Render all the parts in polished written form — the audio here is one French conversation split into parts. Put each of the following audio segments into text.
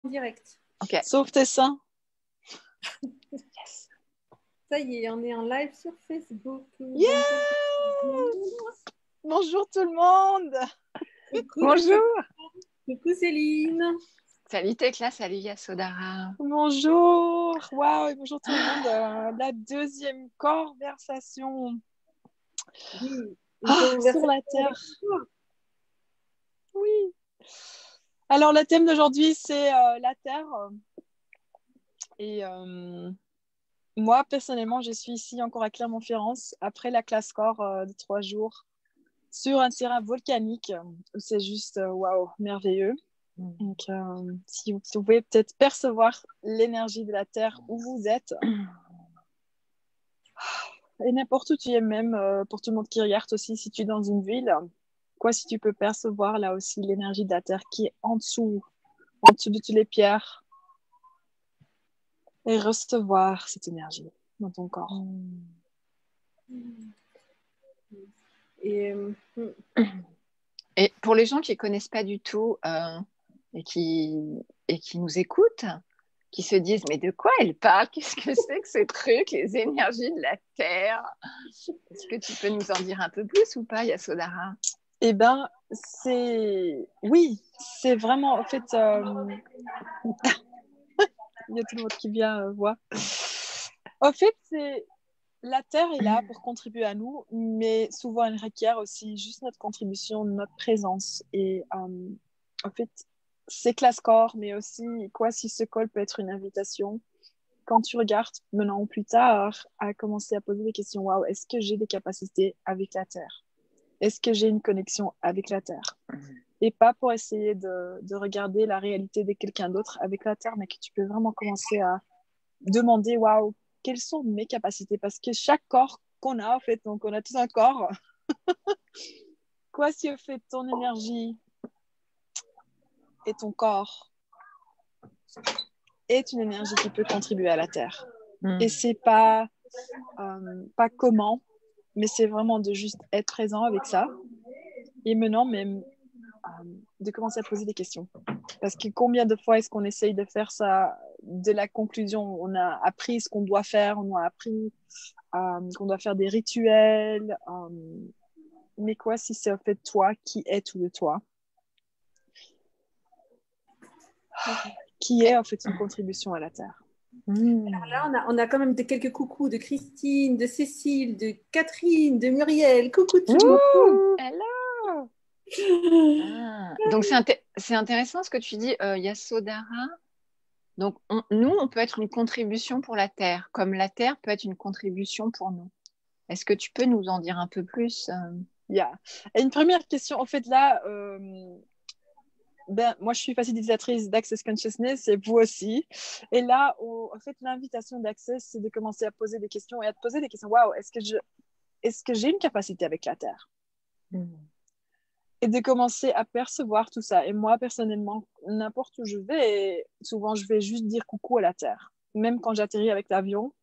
direct. Ok. Sauf tes seins. Yes. Ça y est, on est en live sur Facebook. Yeah! Bonjour tout le monde. Coucou, Bonjour. coucou Céline. Salut Tekla, salut Yasodhara. Bonjour. Waouh, et bonjour tout le monde. La deuxième conversation Oui, sur la Terre. Oui. Alors, le thème d'aujourd'hui, c'est la Terre. Et moi, personnellement, je suis ici encore à Clermont-Ferrand après la classe corps de 3 jours sur un terrain volcanique où c'est juste, waouh, merveilleux. Donc, si vous pouvez peut-être percevoir l'énergie de la Terre où vous êtes, et n'importe où tu es, même pour tout le monde qui regarde aussi, si tu es dans une ville, quoi, si tu peux percevoir là aussi l'énergie de la Terre qui est en dessous de toutes les pierres, et recevoir cette énergie dans ton corps. Et, Et pour les gens qui ne connaissent pas du tout et qui nous écoutent, qui se disent mais de quoi elle parle? Qu'est-ce que c'est que ce truc, les énergies de la Terre? Est-ce que tu peux nous en dire un peu plus ou pas, Yasodhara? Eh bien, oui, c'est vraiment, en fait, il y a tout le monde qui vient voir. En fait, la Terre est là pour contribuer à nous, mais souvent, elle requiert aussi juste notre contribution, notre présence. Et en fait, c'est classe-corps, mais aussi, quoi, si ce call peut être une invitation. Quand tu regardes maintenant ou plus tard, à commencer à poser des questions, waouh, est-ce que j'ai des capacités avec la Terre? Est-ce que j'ai une connexion avec la Terre? Et pas pour essayer de regarder la réalité de quelqu'un d'autre avec la Terre, mais que tu peux vraiment commencer à demander, waouh, quelles sont mes capacités? Parce que chaque corps qu'on a, en fait, donc on a tous un corps. Quoi, si en fait ton énergie et ton corps est une énergie qui peut contribuer à la Terre. Et c'est pas comment, mais c'est vraiment de juste être présent avec ça. Et maintenant, même de commencer à poser des questions. Parce que combien de fois est-ce qu'on essaye de faire ça de la conclusion? On a appris ce qu'on doit faire, on a appris qu'on doit faire des rituels. Mais quoi si c'est en fait toi qui es tout de toi? Qui est en fait une contribution à la Terre? Alors là, on a quand même quelques coucous de Christine, de Cécile, de Catherine, de Muriel. Coucou tout le monde. Hello. Donc c'est intéressant ce que tu dis, Yasodhara. Donc nous, on peut être une contribution pour la Terre, comme la Terre peut être une contribution pour nous. Est-ce que tu peux nous en dire un peu plus? Yeah. Et une première question, en fait là, moi je suis facilitatrice d'Access Consciousness et vous aussi. Et là, en fait, l'invitation d'Access, c'est de commencer à poser des questions et à te poser des questions. Waouh, est-ce que j'ai une capacité avec la Terre? Et de commencer à percevoir tout ça. Et moi, personnellement, n'importe où je vais, souvent, je vais juste dire coucou à la Terre. Même quand j'atterris avec l'avion,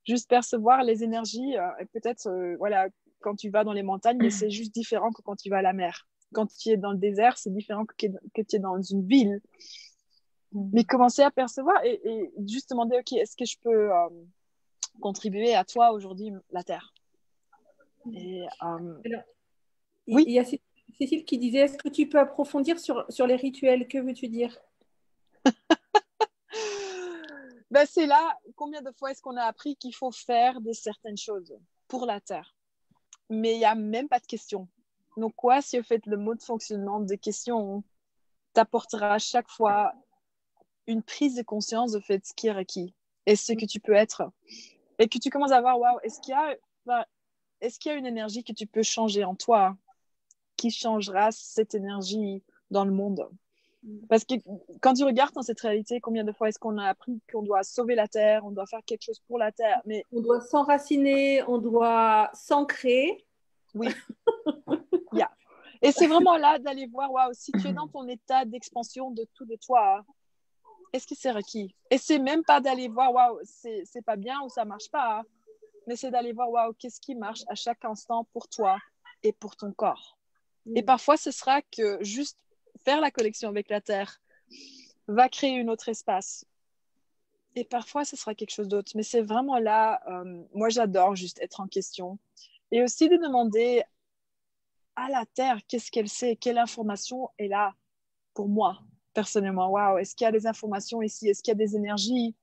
juste percevoir les énergies. Et peut-être, voilà, quand tu vas dans les montagnes, mais c'est juste différent que quand tu vas à la mer. Quand tu es dans le désert, c'est différent que tu es dans une ville. Mais commencer à percevoir et juste demander, OK, est-ce que je peux contribuer à toi aujourd'hui, la Terre? Et, Alors, oui. Il y a Cécile qui disait, est-ce que tu peux approfondir sur les rituels? Que veux-tu dire? Ben, c'est là, combien de fois est-ce qu'on a appris qu'il faut faire certaines choses pour la Terre? Mais il n'y a même pas de question. Donc, quoi, si au fait le mode de fonctionnement des questions t'apportera à chaque fois une prise de conscience de fait ce qui est requis et ce que tu peux être. Et que tu commences à voir, waouh, est-ce qu'il y a une énergie que tu peux changer en toi qui changera cette énergie dans le monde? Parce que quand tu regardes dans cette réalité, combien de fois est-ce qu'on a appris qu'on doit sauver la Terre, on doit faire quelque chose pour la Terre, mais on doit s'enraciner, on doit s'ancrer. Oui. Yeah. Et c'est vraiment là d'aller voir, waouh, si tu es dans ton état d'expansion de tout de toi, est-ce que c'est requis? Et c'est même pas d'aller voir, waouh, c'est pas bien ou ça marche pas, mais c'est d'aller voir, waouh, qu'est-ce qui marche à chaque instant pour toi et pour ton corps. Et parfois, ce sera que juste faire la connexion avec la Terre va créer un autre espace. Et parfois, ce sera quelque chose d'autre. Mais c'est vraiment là, moi, j'adore juste être en question. Et aussi de demander à la Terre, qu'est-ce qu'elle sait, quelle information est là pour moi, personnellement. Waouh, est-ce qu'il y a des informations ici? Est-ce qu'il y a des énergies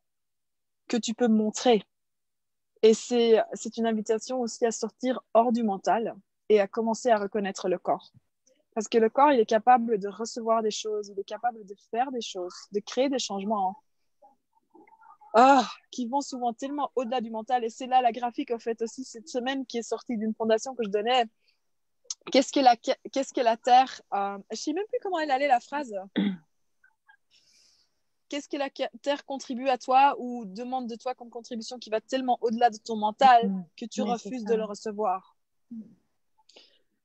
que tu peux me montrer? Et c'est une invitation aussi à sortir hors du mental et à commencer à reconnaître le corps. Parce que le corps, il est capable de recevoir des choses, il est capable de faire des choses, de créer des changements qui vont souvent tellement au-delà du mental. Et c'est là la graphique, en fait, aussi, cette semaine qui est sortie d'une fondation que je donnais. Qu'est-ce que la Terre je ne sais même plus comment elle allait, la phrase. Qu'est-ce que la Terre contribue à toi ou demande de toi comme contribution qui va tellement au-delà de ton mental que tu refuses de le recevoir.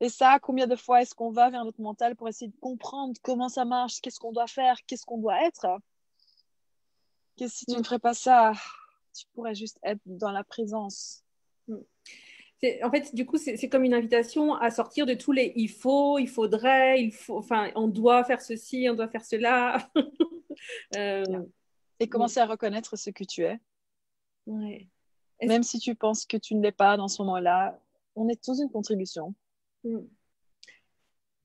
Et ça, combien de fois est-ce qu'on va vers notre mental pour essayer de comprendre comment ça marche, qu'est-ce qu'on doit faire, qu'est-ce qu'on doit être? Que si tu ne ferais pas ça, tu pourrais juste être dans la présence. En fait, du coup, c'est comme une invitation à sortir de tous les il faut, il faudrait, il faut, enfin, on doit faire ceci, on doit faire cela. Et commencer à reconnaître ce que tu es. Ouais. Même si tu penses que tu ne l'es pas dans ce moment-là, on est tous une contribution.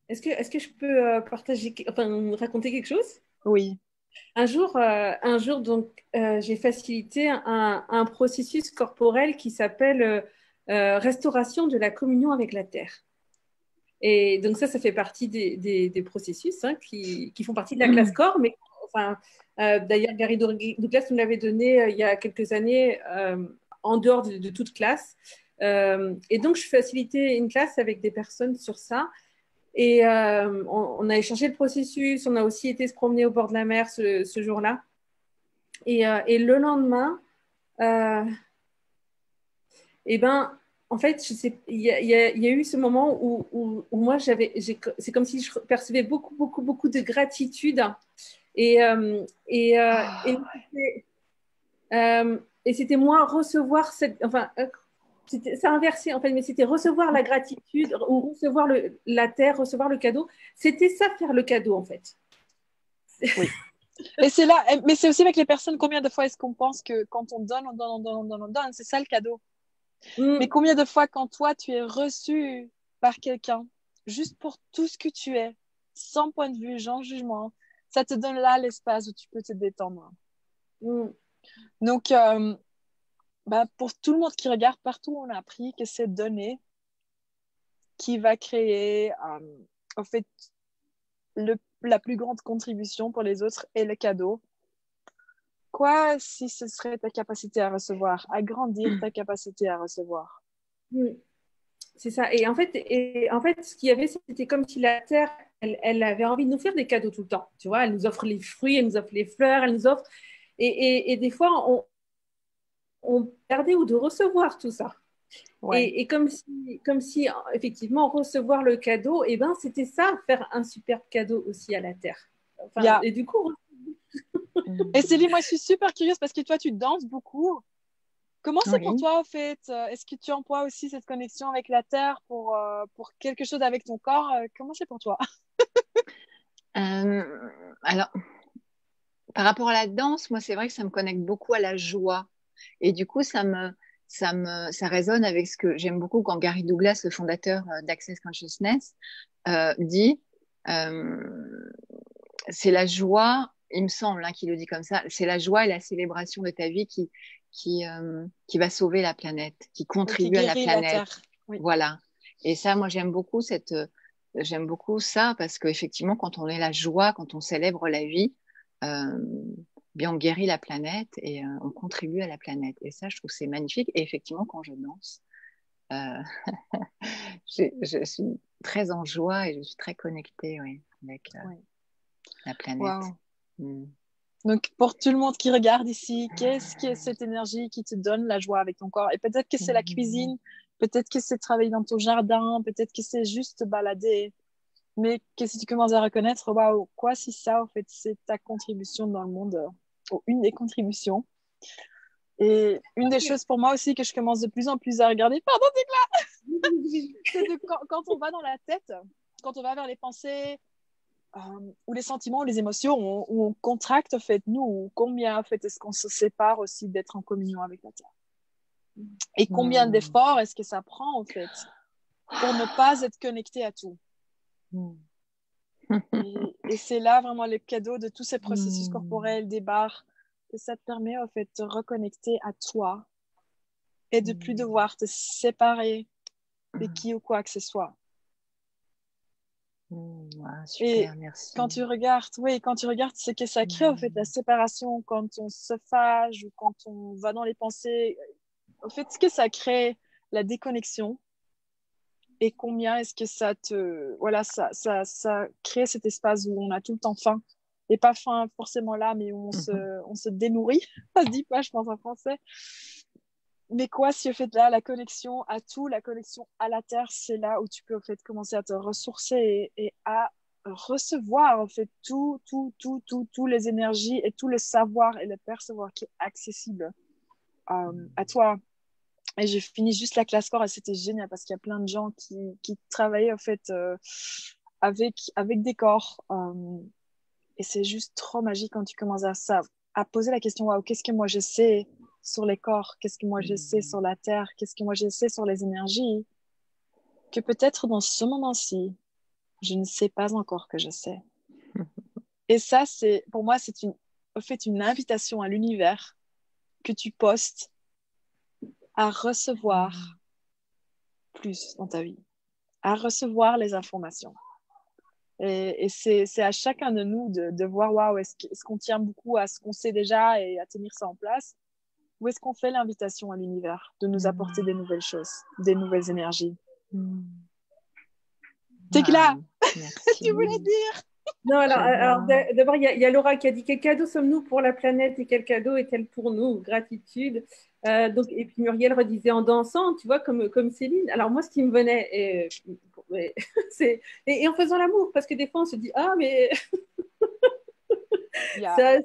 Est-ce que je peux raconter quelque chose? Oui. Un jour, donc, j'ai facilité un processus corporel qui s'appelle restauration de la communion avec la terre. Et donc ça fait partie des processus qui font partie de la classe corps. Mais enfin, d'ailleurs, Gary Douglas nous l'avait donné il y a quelques années en dehors de toute classe. Et donc, je facilitais une classe avec des personnes sur ça. Et on a échangé le processus. On a aussi été se promener au bord de la mer ce jour-là. Et le lendemain, eh ben, en fait, il y a eu ce moment où moi, c'est comme si je percevais beaucoup, beaucoup, beaucoup de gratitude. Et, euh, et, euh, et, et c'était moi recevoir c'est inversé en fait, mais c'était recevoir la gratitude ou recevoir la terre, recevoir le cadeau. C'était ça, faire le cadeau en fait. Oui. Et c'est là, mais c'est aussi avec les personnes, combien de fois est-ce qu'on pense que quand on donne, on donne, c'est ça le cadeau. Mais combien de fois quand toi, tu es reçu par quelqu'un, juste pour tout ce que tu es, sans point de vue, sans jugement, ça te donne là l'espace où tu peux te détendre. Donc, pour tout le monde qui regarde, partout on a appris que c'est donner qui va créer, en fait, la plus grande contribution pour les autres et le cadeau. Quoi si ce serait ta capacité à recevoir, agrandir ta capacité à recevoir? C'est ça. Et en fait, ce qu'il y avait, c'était comme si la Terre, elle avait envie de nous faire des cadeaux tout le temps. Tu vois, elle nous offre les fruits, elle nous offre les fleurs, elle nous offre. Et des fois, on perdait ou de recevoir tout ça. Ouais. Et comme si, effectivement, recevoir le cadeau, et ben, c'était ça, faire un superbe cadeau aussi à la Terre. Enfin, Et du coup. Et Célie, moi, je suis super curieuse parce que toi, tu danses beaucoup. Comment c'est pour toi, en fait? Est-ce que tu emploies aussi cette connexion avec la Terre pour quelque chose avec ton corps? Comment c'est pour toi? Alors, par rapport à la danse, moi, c'est vrai que ça me connecte beaucoup à la joie. Et du coup, ça résonne avec ce que j'aime beaucoup quand Gary Douglas, le fondateur d'Access Consciousness, dit c'est la joie, il me semble qu'il le dit comme ça, c'est la joie et la célébration de ta vie qui va sauver la planète, qui contribue à la planète. Oui. Voilà. Et ça, moi, j'aime beaucoup ça parce qu'effectivement, quand on est la joie, quand on célèbre la vie, bien on guérit la planète et on contribue à la planète. Et ça, je trouve que c'est magnifique. Et effectivement, quand je danse, je suis très en joie et je suis très connectée avec la planète. Wow. Donc, pour tout le monde qui regarde ici, qu'est-ce que cette énergie qui te donne la joie avec ton corps? Et peut-être que c'est la cuisine, peut-être que c'est travailler dans ton jardin, peut-être que c'est juste te balader. Mais que si tu commences à reconnaître, waouh, quoi si ça, en fait, c'est ta contribution dans le monde, ou une des contributions. Et une des choses pour moi aussi que je commence de plus en plus à regarder, pardon, c'est quand on va dans la tête, quand on va vers les pensées, ou les sentiments, ou les émotions, où on contracte en fait nous, ou combien en fait est-ce qu'on se sépare aussi d'être en communion avec la terre. Et combien d'efforts est-ce que ça prend en fait pour ne pas être connecté à tout. Et c'est là vraiment le cadeau de tous ces processus corporels, des barres, que ça te permet en fait de reconnecter à toi et de plus devoir te séparer de qui ou quoi que ce soit. Super, merci. Quand tu regardes ce que ça crée en fait, la séparation, quand on se fâche ou quand on va dans les pensées, en fait ce que ça crée, la déconnexion, et combien est-ce que ça crée cet espace où on a tout le temps faim, et pas faim forcément là, mais où on se dénourrit, ça se dit pas je pense en français, mais quoi, si au fait là, la connexion à tout, la connexion à la terre, c'est là où tu peux au fait commencer à te ressourcer et à recevoir en fait tout les énergies et tout le savoir et le percevoir qui est accessible à toi. Et j'ai fini juste la classe corps et c'était génial parce qu'il y a plein de gens qui travaillaient en fait avec des corps et c'est juste trop magique quand tu commences à poser la question, waouh, qu'est-ce que moi je sais sur les corps, qu'est-ce que moi je sais sur la terre, qu'est-ce que moi je sais sur les énergies, que peut-être dans ce moment-ci je ne sais pas encore que je sais. Et ça, pour moi c'est en fait une invitation à l'univers que tu postes à recevoir plus dans ta vie, à recevoir les informations. Et c'est à chacun de nous de voir, waouh, est-ce qu'on tient beaucoup à ce qu'on sait déjà et à tenir ça en place, ou est-ce qu'on fait l'invitation à l'univers de nous apporter des nouvelles choses, des nouvelles énergies. T'es là. Tu voulais dire? Non, alors d'abord, il y a Laura qui a dit quel cadeau sommes-nous pour la planète et quel cadeau est-elle pour nous? Gratitude. Et puis Muriel redisait en dansant, tu vois, comme Céline. Alors moi, ce qui me venait, c'est et en faisant l'amour, parce que des fois, on se dit ah mais ça,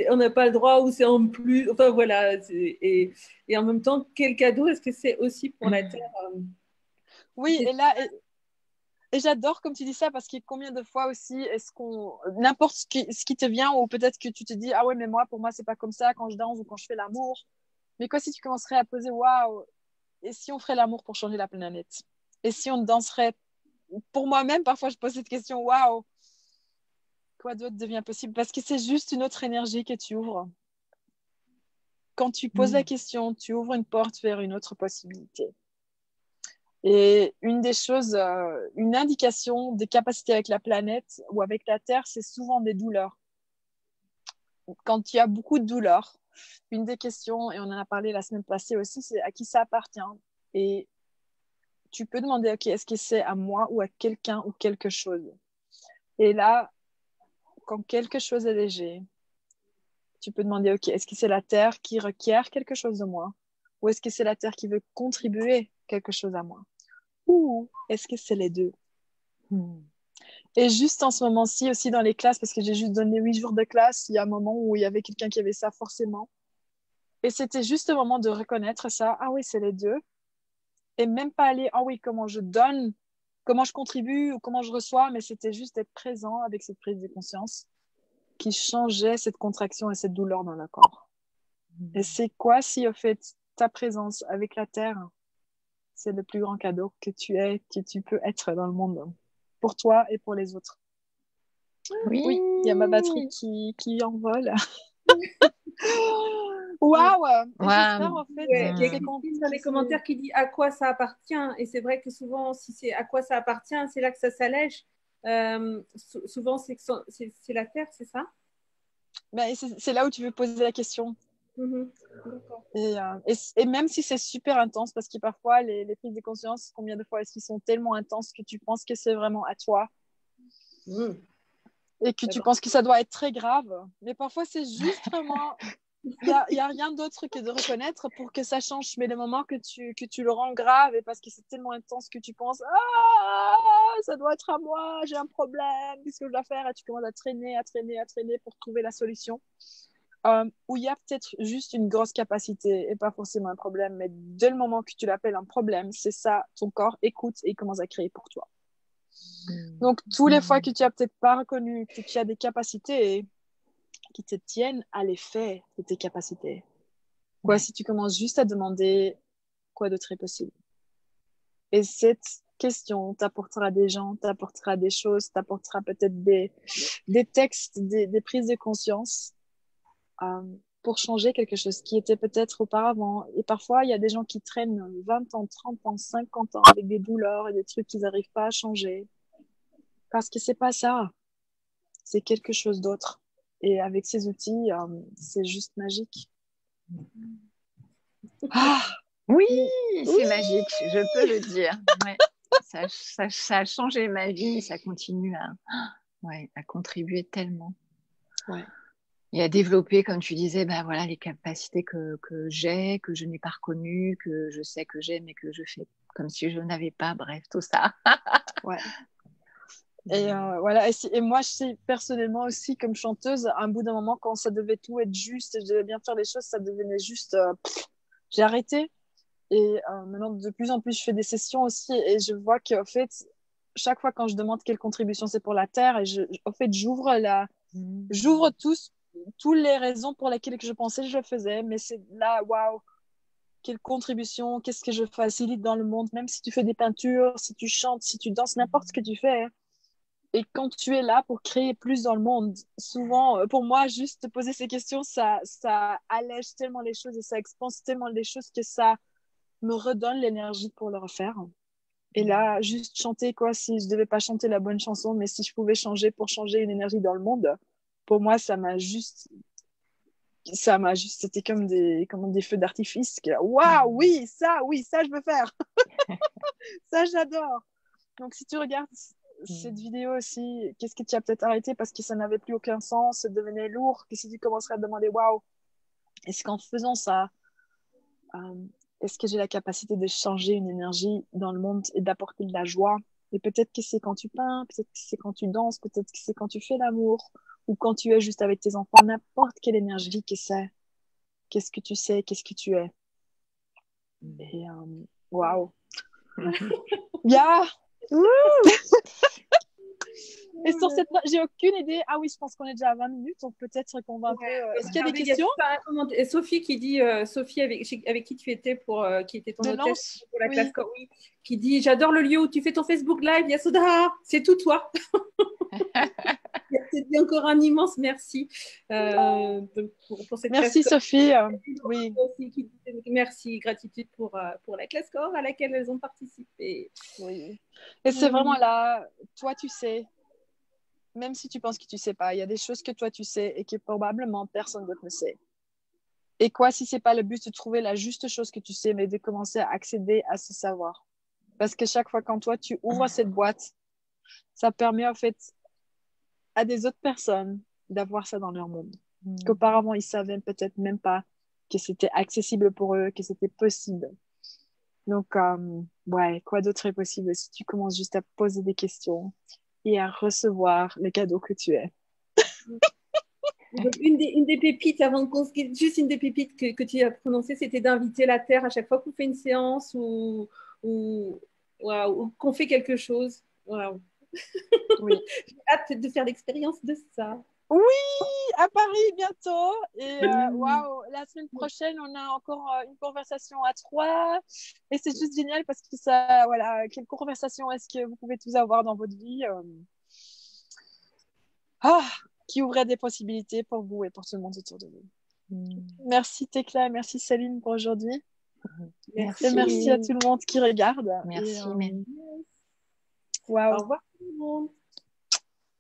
on n'a pas le droit ou c'est en plus. Enfin voilà. Et en même temps, quel cadeau est-ce que c'est aussi pour la Terre? Oui, et là. Et j'adore comme tu dis ça parce que combien de fois aussi est-ce qu'on n'importe ce qui te vient ou peut-être que tu te dis ah ouais mais pour moi c'est pas comme ça quand je danse ou quand je fais l'amour, mais quoi si tu commencerais à poser waouh, et si on ferait l'amour pour changer la planète, et si on danserait, pour moi-même parfois je pose cette question, waouh, quoi d'autre devient possible, parce que c'est juste une autre énergie que tu ouvres quand tu poses la question, tu ouvres une porte vers une autre possibilité. Et une des choses, une indication des capacités avec la planète ou avec la Terre, c'est souvent des douleurs. Quand il y a beaucoup de douleurs, une des questions, et on en a parlé la semaine passée aussi, c'est à qui ça appartient. Et tu peux demander, ok, est-ce que c'est à moi ou à quelqu'un ou quelque chose? Et là, quand quelque chose est léger, tu peux demander, ok, est-ce que c'est la Terre qui requiert quelque chose de moi? Ou est-ce que c'est la Terre qui veut contribuer quelque chose à moi? Ou est-ce que c'est les deux? Et juste en ce moment-ci aussi dans les classes, parce que j'ai juste donné 8 jours de classe, il y a un moment où il y avait quelqu'un qui avait ça forcément. Et c'était juste le moment de reconnaître ça. Ah oui, c'est les deux. Et même pas aller, ah oui, comment je donne, comment je contribue ou comment je reçois, mais c'était juste d'être présent avec cette prise de conscience qui changeait cette contraction et cette douleur dans le corps. Et c'est quoi si, au fait, ta présence avec la Terre, c'est le plus grand cadeau que tu peux être dans le monde, pour toi et pour les autres. Oui, il y a ma batterie qui envole. Waouh! J'espère en fait. Il y a Christine dans les commentaires qui dit à quoi ça appartient. Et c'est vrai que souvent, si c'est à quoi ça appartient, c'est là que ça s'allège. Souvent, c'est la Terre, c'est ça? Ben, c'est là où tu veux poser la question. Et même si c'est super intense, parce que parfois les prises de conscience, combien de fois est-ce qu'ils sont tellement intenses que tu penses que c'est vraiment à toi et que tu penses que ça doit être très grave, mais parfois c'est juste vraiment, il y a rien d'autre que de reconnaître pour que ça change. Mais le moment que tu le rends grave et parce que c'est tellement intense que tu penses ça doit être à moi, j'ai un problème, qu'est-ce que je dois faire, et tu commences à traîner pour trouver la solution. Où il y a peut-être juste une grosse capacité et pas forcément un problème, mais dès le moment que tu l'appelles un problème, c'est ça, ton corps écoute et il commence à créer pour toi. Donc, tous les fois que tu n'as peut-être pas reconnu que tu as des capacités qui te tiennent à l'effet de tes capacités. Quoi, si tu commences juste à demander quoi d'autre est possible. Et cette question t'apportera des gens, t'apportera des choses, t'apportera peut-être des textes, des prises de conscience pour changer quelque chose qui était peut-être auparavant. Et parfois, il y a des gens qui traînent 20 ans, 30 ans, 50 ans avec des douleurs et des trucs qu'ils n'arrivent pas à changer. Parce que c'est pas ça. C'est quelque chose d'autre. Et avec ces outils, c'est juste magique. Ah, oui, c'est magique, je peux le dire. Ouais. Ça a changé ma vie, ça continue à contribuer tellement. Ouais. Et à développer, comme tu disais, voilà, les capacités que j'ai, que je n'ai pas reconnues, que je sais que j'ai, mais que je fais comme si je n'avais pas. Bref, tout ça. Ouais. Et voilà. Et moi, je sais personnellement aussi, comme chanteuse, à un bout d'un moment, quand ça devait tout être juste et je devais bien faire les choses, ça devenait juste. J'ai arrêté. Et maintenant, de plus en plus, je fais des sessions aussi et je vois qu'en fait, chaque fois quand je demande quelle contribution c'est pour la Terre, et en fait, j'ouvre toutes les raisons pour lesquelles je pensais que je le faisais, mais c'est là, waouh, quelle contribution, qu'est-ce que je facilite dans le monde, même si tu fais des peintures, si tu chantes, si tu danses, n'importe ce que tu fais. Hein. Et quand tu es là pour créer plus dans le monde, souvent, pour moi, juste te poser ces questions, ça allège tellement les choses et ça expanse tellement les choses que ça me redonne l'énergie pour le refaire. Et là, juste chanter, quoi, si je devais pas chanter la bonne chanson, mais si je pouvais changer pour changer une énergie dans le monde, pour moi, ça m'a juste, c'était comme des feux d'artifice. Waouh, oui, ça, je veux faire. Ça, j'adore. Donc, si tu regardes cette vidéo aussi, qu'est-ce que tu as peut-être arrêté parce que ça n'avait plus aucun sens, ça devenait lourd, que si tu commencerais à te demander, waouh, est-ce qu'en faisant ça, est-ce que j'ai la capacité de changer une énergie dans le monde et d'apporter de la joie? Et peut-être que c'est quand tu peins, peut-être que c'est quand tu danses, peut-être que c'est quand tu fais l'amour, ou quand tu es juste avec tes enfants, n'importe quelle énergie que c'est. Qu'est-ce que tu sais, qu'est-ce que tu es? Et waouh! Yeah! Et sur cette note, j'ai aucune idée. Ah oui, je pense qu'on est déjà à 20 minutes, donc peut-être qu'on va un peu. Est-ce qu'il y a des questions? Sophie qui dit, Sophie avec qui tu étais qui était ton hôtesse pour la classe, oui, qui dit j'adore le lieu où tu fais ton Facebook Live, Yasodhara, c'est tout toi. C'est dit encore un immense merci pour cette merci classe Sophie. Oui. Merci, gratitude pour la classe corps à laquelle elles ont participé. Oui. Et c'est vraiment là, toi tu sais. Même si tu penses que tu sais pas, il y a des choses que toi tu sais et que probablement personne d'autre ne sait. Et quoi, si c'est pas le but de trouver la juste chose que tu sais, mais de commencer à accéder à ce savoir. Parce que chaque fois quand toi tu ouvres cette boîte, ça permet en fait à des autres personnes d'avoir ça dans leur monde. Qu'auparavant ils savaient peut-être même pas que c'était accessible pour eux, que c'était possible. Donc ouais, quoi d'autre est possible si tu commences juste à poser des questions et à recevoir le cadeau que tu es. Donc, une des pépites, avant qu'on se quitte, juste une des pépites que tu as prononcées, c'était d'inviter la Terre à chaque fois qu'on fait une séance ou qu'on fait quelque chose. Wow. Oui. J'ai hâte de faire l'expérience de ça. Oui, à Paris bientôt. Et waouh, la semaine prochaine, on a encore une conversation à 3. Et c'est juste génial parce que ça, voilà, quelle conversation est-ce que vous pouvez tous avoir dans votre vie qui ouvrait des possibilités pour vous et pour tout le monde autour de vous. Merci Tekla, merci Céline pour aujourd'hui. Merci. Et merci à tout le monde qui regarde. Merci. Wow. Au revoir tout le monde.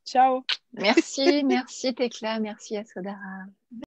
Ciao. Merci Tekla, merci Yasodhara.